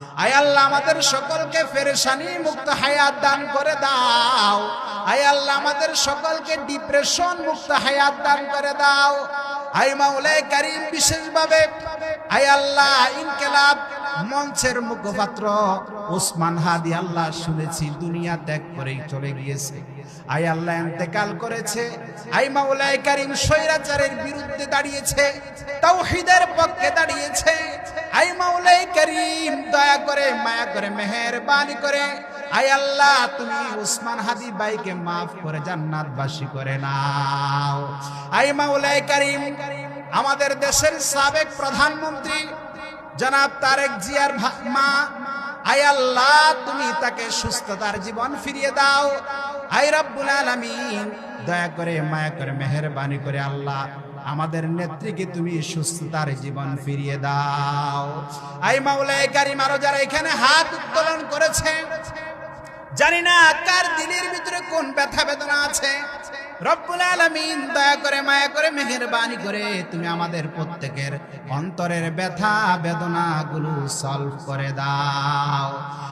আয় আল্লাহ আমাদের সকলকে পেরেশানি মুক্ত হায়াত দান করে দাও। আয় আল্লাহ আমাদের সকলকে ডিপ্রেশন মুক্ত হায়াত দান করে দাও। আয় মাওলায়ে কারীম বিশেষভাবে আয় আল্লাহ ইনকিলাব মঞ্চের মুখপাত্র ওসমান হাদি আল্লাহ শুনেছি দুনিয়া ত্যাগ করে চলে গিয়েছে। আয় আল্লাহ ইন্তেকাল করেছে। আয় মাওলায়ে কারীম স্বৈরাচারের বিরুদ্ধে দাঁড়িয়েছে, তাওহীদের পক্ষে দাঁড়িয়েছে। আয় মাওলায়ে কারীম দয়া করে মায়া করে মেহেরবানি করে আয় আল্লাহ তুমি ওসমান হাদি ভাইকে মাফ করে জান্নাতবাসী করে নাও। আয় মাওলায়ে কারীম আমাদের দেশের সাবেক প্রধানমন্ত্রী জনাব তারেক জিয়ার মা আয় আল্লাহ তুমি তাকে সুস্থতার জীবন ফিরিয়ে দাও। আয় রব্বুল আলামিন দয়া করে মায়া করে মেহেরবানি করে আল্লাহ আমাদের নেত্রীকে তুমি সুস্থতার জীবন ফিরিয়ে দাও। আয় মাওলায়ে কারীম আরো যারা এখানে হাত উত্তোলন করেছে জানি না কার দিলের ভিতরে কোন ব্যথা বেদনা আছে, রব্বুল আলামিন দয়া করে মায়া করে মেহেরবানি করে তুমি আমাদের প্রত্যেকের অন্তরের ব্যথা বেদনা গুলো সলভ করে দাও।